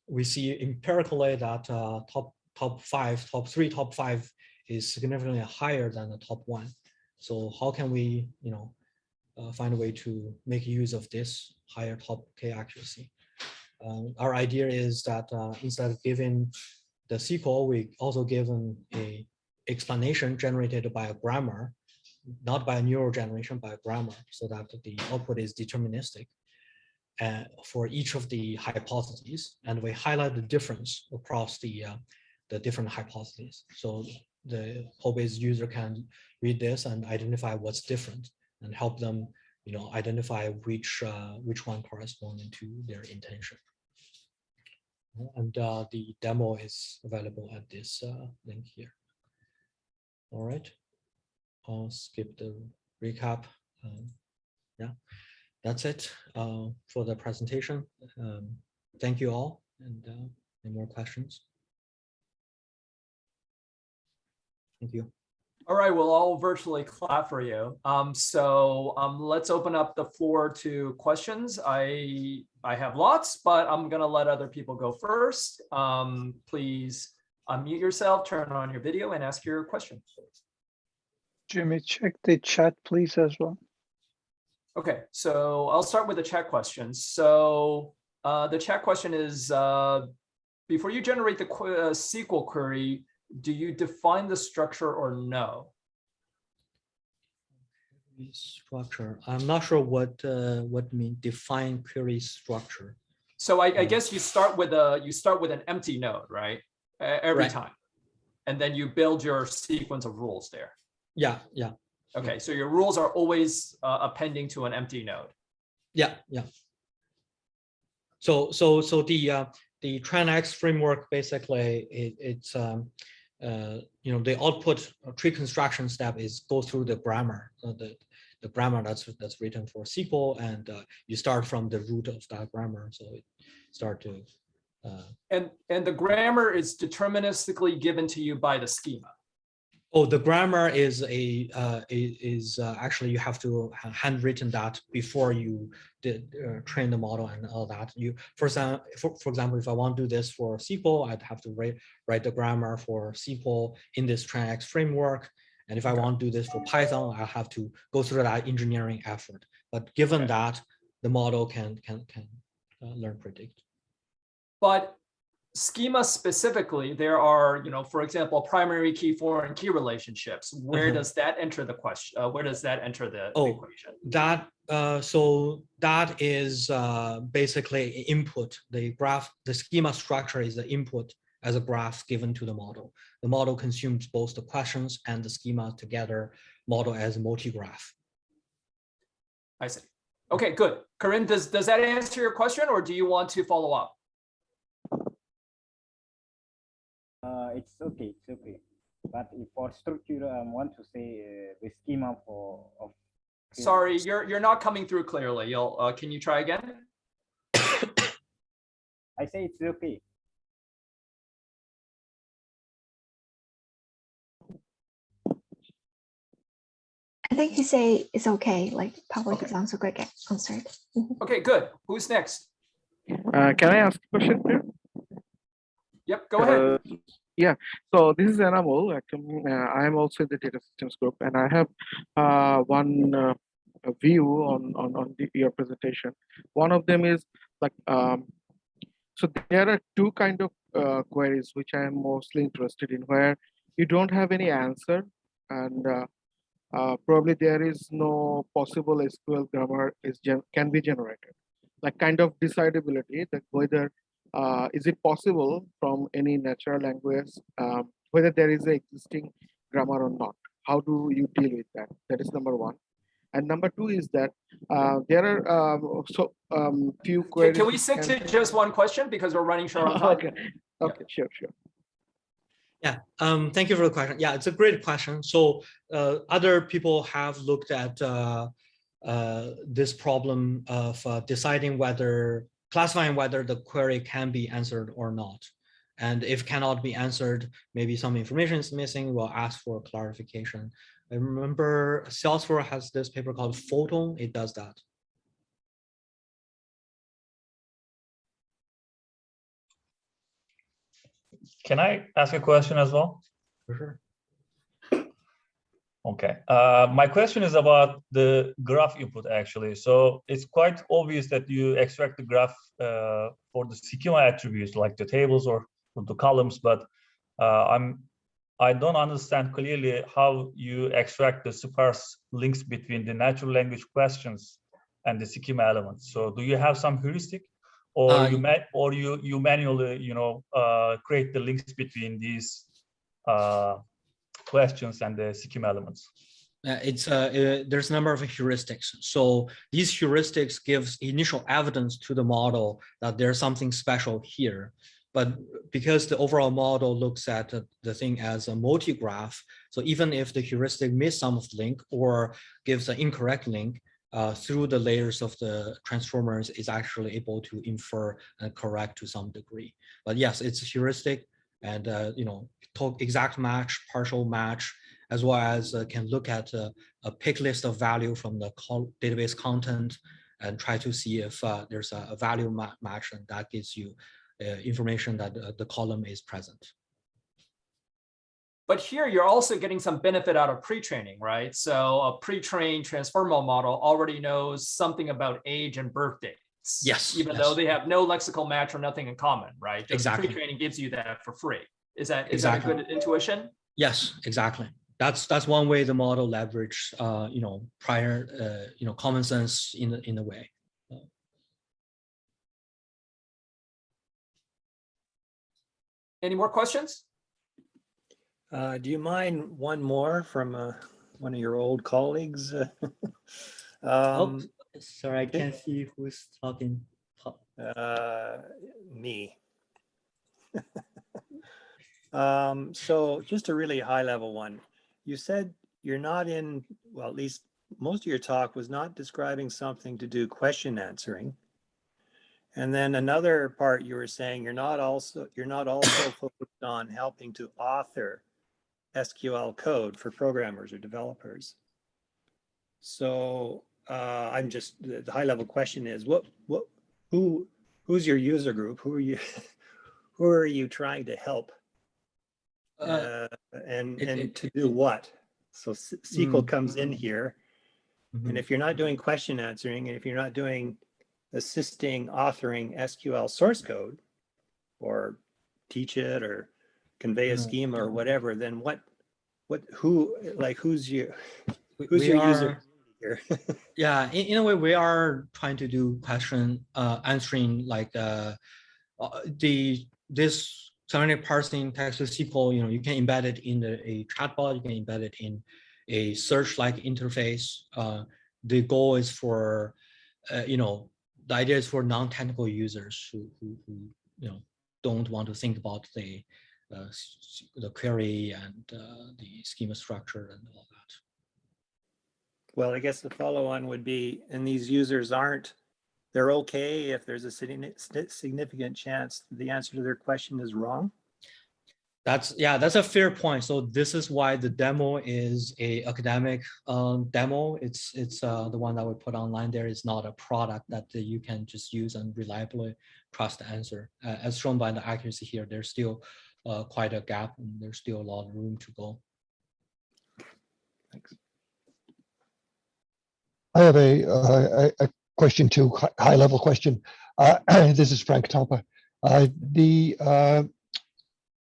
We see empirically that top 3, top 5 is significantly higher than the top 1. So how can we, find a way to make use of this higher top K accuracy? Our idea is that instead of giving the SQL, we also give an explanation generated by a grammar, not by a neural generation, by a grammar, so that the output is deterministic for each of the hypotheses, and we highlight the difference across the different hypotheses. So the hope is user can read this and identify what's different, and help them, identify which one corresponds to their intention. And the demo is available at this link here. All right, I'll skip the recap. Yeah, that's it for the presentation. Thank you all, and any more questions? Thank you. All right, we'll all virtually clap for you. Let's open up the floor to questions. I have lots, but I'm gonna let other people go first. Please unmute yourself, turn on your video, and ask your question. Jimmy, check the chat, please, as well. Okay, so I'll start with the chat questions. So the chat question is, before you generate the SQL query, do you define the structure or no? Structure. I'm not sure what mean define query structure. So I guess you start with an empty node, right? Every time, and then you build your sequence of rules there. Yeah, yeah. Okay, so your rules are always appending to an empty node. Yeah, yeah. So the TrainX framework basically it's the output tree construction step is go through the grammar, the grammar that's written for SQL, and you start from the root of that grammar. So it start to and the grammar is deterministically given to you by the schema. Oh, the grammar is actually you have to handwritten that before you train the model and all that. For example, if I want to do this for SQL, I'd have to write the grammar for SQL in this TrainX framework. And if I want to do this for Python, I have to go through that engineering effort. But given that, the model can learn predict. But schema specifically, there are, for example, primary key, foreign key relationships. Where does that enter the question? Where does that enter the equation? So that is basically input. The graph, the schema structure is the input as a graph given to the model. The model consumes both the questions and the schema together, model as a multi-graph. I see. Okay, good. Corinne, does that answer your question, or do you want to follow up? It's okay. But for structure, I want to say the schema of. Sorry, you're not coming through clearly. Can you try again? I say it's okay. I think he say it's okay. Like public is also quick answered. Okay, good. Who's next? Can I ask a question here? Yep, go ahead. Yeah, so this is Anamol. Actually, I am also in the data systems group, and I have one view on your presentation. One of them is like, so there are two kind of queries which I am mostly interested in, where you don't have any answer, and probably there is no possible SQL grammar can be generated, like kind of decidability that whether is it possible from any natural language, whether there is an existing grammar or not. How do you deal with that? That is number one. And number two is that there are few queries. Can we stick to just one question because we're running short on time? Okay, sure. Yeah, thank you for the question. Yeah, it's a great question. So other people have looked at this problem of classifying whether the query can be answered or not. And if cannot be answered, maybe some information is missing, we'll ask for clarification. I remember Salesforce has this paper called Photon, it does that. Can I ask a question as well? For sure. Okay. My question is about the graph input, actually. So it's quite obvious that you extract the graph for the schema attributes, like the tables or the columns, but I don't understand clearly how you extract the sparse links between the natural language questions and the schema elements. So do you have some heuristic, or you manually, create the links between these questions and the schema elements? There's a number of heuristics. So these heuristics gives initial evidence to the model that there's something special here. But because the overall model looks at the thing as a multi-graph, so even if the heuristic miss some of the link or gives an incorrect link, through the layers of the transformers is actually able to infer and correct to some degree. But yes, it's a heuristic, and exact match, partial match, as well as can look at a pick list of value from the database content and try to see if there's a value match, and that gives you information that the column is present. But here you're also getting some benefit out of pre-training, right? So a pre-trained transformer model already knows something about age and birth dates. Yes. Even though they have no lexical match or nothing in common, right? Just exactly. Pre-training gives you that for free. Is that a exactly. good intuition? Yes, exactly. That's one way the model leverage prior common sense in a way. Any more questions? Do you mind one more from one of your old colleagues? Sorry, I can't see who's talking. Me. So just a really high level one. You said you're not in, well, at least most of your talk was not describing something to do question answering. And then another part you were saying you're not also focused on helping to author SQL code for programmers or developers. So I'm just, the high level question is who's your user group? Who are you trying to help? And to do what? So SQL comes in here, and if you're not doing question answering, and if you're not doing assisting authoring SQL source code, or teach it, or convey a schema, or whatever, then who's your user here? Yeah, in a way, we are trying to do question answering, like this semantic parsing text-to-SQL. You can embed it in a chatbot. You can embed it in a search-like interface. The goal is for, the idea is for non-technical users who don't want to think about the query and the schema structure and all that. Well, I guess the follow-on would be, and these users they're okay if there's a significant chance the answer to their question is wrong? That's a fair point. So this is why the demo is a academic demo. It's the one that we put online there. Is not a product that you can just use and reliably trust the answer. As shown by the accuracy here, there's still quite a gap, and there's still a lot of room to go. Thanks. I have a question too, high level question. This is Frank Talpa.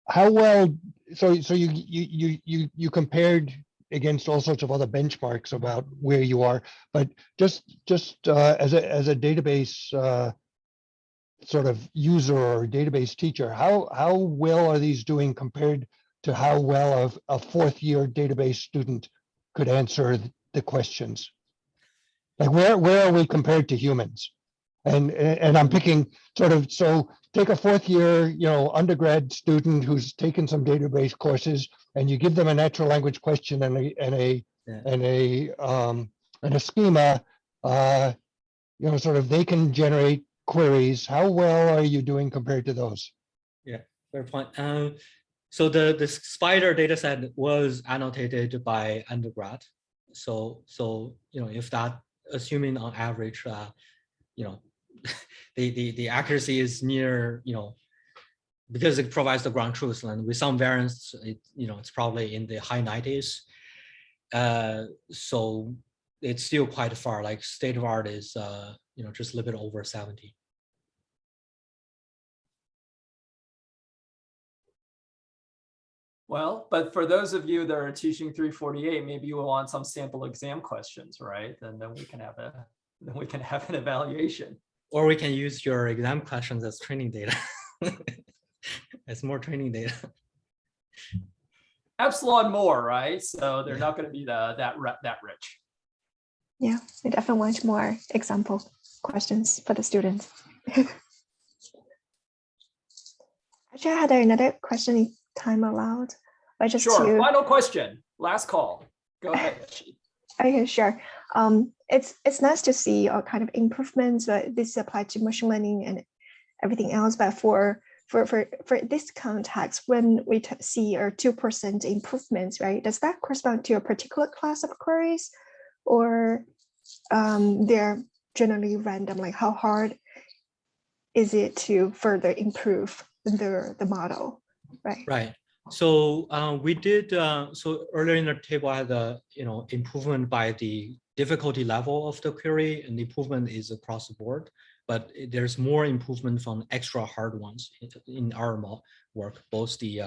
How well? So you compared against all sorts of other benchmarks about where you are, but just as a database sort of user or database teacher, how well are these doing compared to how well a fourth-year database student could answer the questions? Like where are we compared to humans? And I'm picking sort of, so take a fourth year, undergrad student who's taken some database courses, and you give them a natural language question and a schema, sort of they can generate queries. How well are you doing compared to those? Yeah, fair point. So the spider data set was annotated by undergrad. So if that, assuming on average, the accuracy is near, because it provides the ground truth, and with some variance, it's probably in the high 90s. So it's still quite far. Like state of art is just a little bit over 70. Well, but for those of you that are teaching 348, maybe you will want some sample exam questions, right? And then we can have an evaluation. Or we can use your exam questions as training data. As more training data. Epsilon more, right? So they're not going to be that rich. Yeah, we definitely want more example questions for the students. Actually, I had another question if time allowed. But just sure. Final question. Last call. Go ahead. Okay, sure. It's nice to see all kind of improvements, but this applies to machine learning and everything else. But for this context, when we see a 2% improvements, right? Does that correspond to a particular class of queries, or they're generally random? Like how hard is it to further improve the model, right? Right. So we did, so earlier in the table I had the improvement by the difficulty level of the query, and the improvement is across the board, but there's more improvement from extra hard ones in our work, both the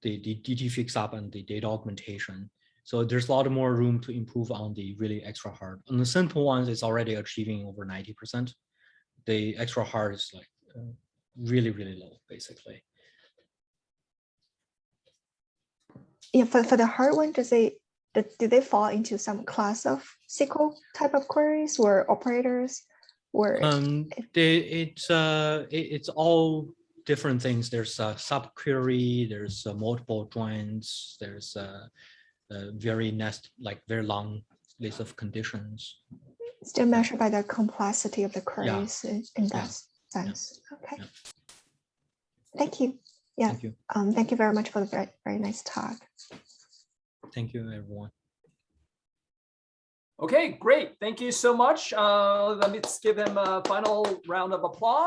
DT fix up and the data augmentation. So there's a lot more room to improve on the really extra hard. On the simple ones, it's already achieving over 90%. The extra hard is like really, really low, basically. Yeah, for the hard one, do they fall into some class of SQL type of queries or operators, or it's all different things. There's a subquery, there's multiple joins, there's a very very long list of conditions. Still measured by the complexity of the queries in that sense. Okay. Thank you. Yeah. Thank you. Thank you very much for the very, very nice talk. Thank you, everyone. Okay, great. Thank you so much. Let me give him a final round of applause.